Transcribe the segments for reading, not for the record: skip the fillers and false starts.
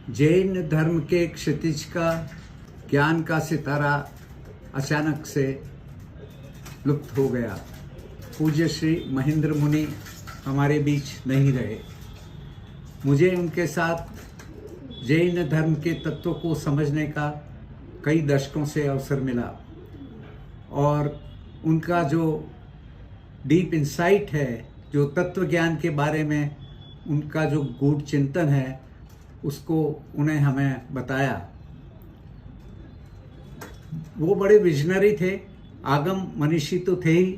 जैन धर्म के क्षितिज का ज्ञान का सितारा अचानक से लुप्त हो गया। पूज्य श्री महेंद्र मुनि हमारे बीच नहीं रहे। मुझे उनके साथ जैन धर्म के तत्वों को समझने का कई दशकों से अवसर मिला और उनका जो डीप इंसाइट है, जो तत्व ज्ञान के बारे में उनका जो गूढ़ चिंतन है, उसको उन्हें हमें बताया। वो बड़े विजनरी थे, आगम मनीषी तो थे ही।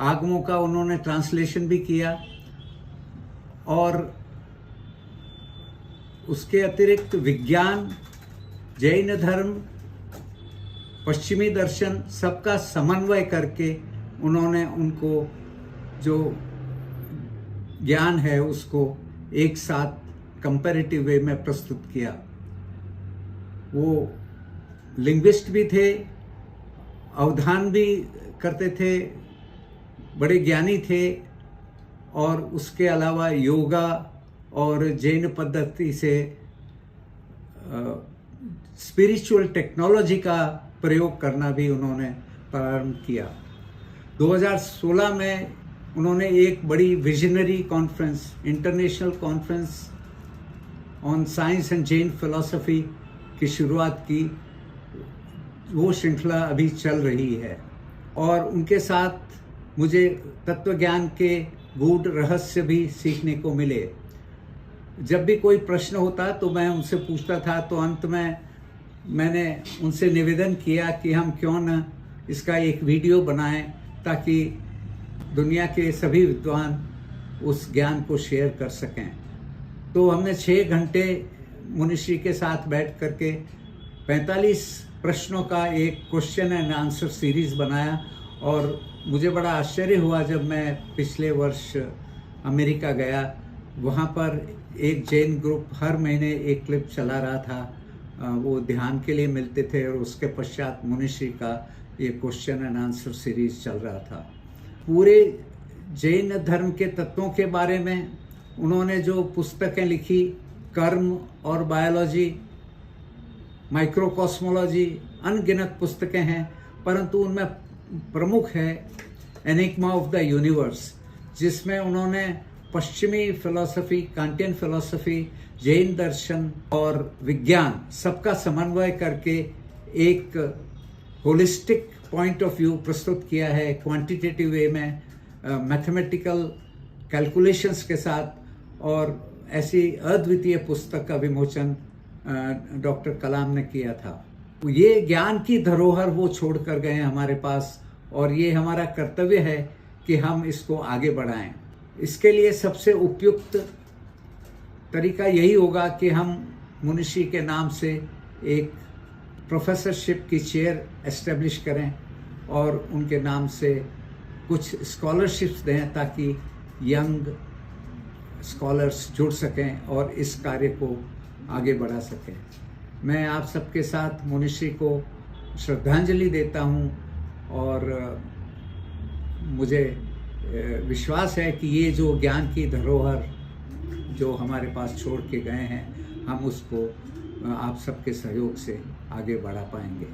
आगमों का उन्होंने ट्रांसलेशन भी किया और उसके अतिरिक्त विज्ञान, जैन धर्म, पश्चिमी दर्शन सबका समन्वय करके उन्होंने उनको जो ज्ञान है उसको एक साथ कंपैरेटिव वे में प्रस्तुत किया। वो लिंग्विस्ट भी थे, अवधान भी करते थे, बड़े ज्ञानी थे और उसके अलावा योगा और जैन पद्धति से स्पिरिचुअल टेक्नोलॉजी का प्रयोग करना भी उन्होंने प्रारंभ किया। 2016 में उन्होंने एक बड़ी visionary conference, international conference on science and Jain philosophy की शुरुआत की। वो श्रृंखला अभी चल रही है और उनके साथ मुझे तत्वज्ञान के गूढ़ रहस्य भी सीखने को मिले। जब भी कोई प्रश्न होता तो मैं उनसे पूछता था, तो अंत में मैंने उनसे निवेदन किया कि हम क्यों न इसका एक वीडियो बनाएं ताकि दुनिया के सभी विद्वान उस ज्ञान को शेयर कर सकें। तो हमने 6 घंटे मुनिश्री के साथ बैठ करके 45 प्रश्नों का एक क्वेश्चन एंड आंसर सीरीज बनाया और मुझे बड़ा आश्चर्य हुआ जब मैं पिछले वर्ष अमेरिका गया। वहाँ पर एक जैन ग्रुप हर महीने एक क्लिप चला रहा था। वो ध्यान के लिए मिलते थे और उसके पश्चात मुनिश्री का ये क्वेश्चन एंड आंसर सीरीज चल रहा था। पूरे जैन धर्म के तत्वों के बारे में उन्होंने जो पुस्तकें लिखी, कर्म और बायोलॉजी, माइक्रोकॉस्मोलॉजी, अनगिनत पुस्तकें हैं, परंतु उनमें प्रमुख है एनिग्मा ऑफ द यूनिवर्स, जिसमें उन्होंने पश्चिमी फिलॉसफी, कांटियन फिलॉसफी, जैन दर्शन और विज्ञान सबका समन्वय करके एक होलिस्टिक पॉइंट ऑफ व्यू प्रस्तुत किया है, क्वांटिटेटिव वे में, मैथमेटिकल कैलकुलेशंस के साथ। और ऐसी अद्वितीय पुस्तक का विमोचन डॉक्टर कलाम ने किया था। ये ज्ञान की धरोहर वो छोड़ कर गए हैं हमारे पास और ये हमारा कर्तव्य है कि हम इसको आगे बढ़ाएं। इसके लिए सबसे उपयुक्त तरीका यही होगा कि हम मुनिश्री के नाम से एक प्रोफेसरशिप की चेयर एस्टेब्लिश करें और उनके नाम से कुछ स्कॉलरशिप्स दें ताकि यंग स्कॉलर्स जुड़ सकें और इस कार्य को आगे बढ़ा सकें। मैं आप सबके साथ मुनिश्री को श्रद्धांजलि देता हूं और मुझे विश्वास है कि ये जो ज्ञान की धरोहर जो हमारे पास छोड़ के गए हैं, हम उसको आप सबके सहयोग से आगे बढ़ा पाएंगे।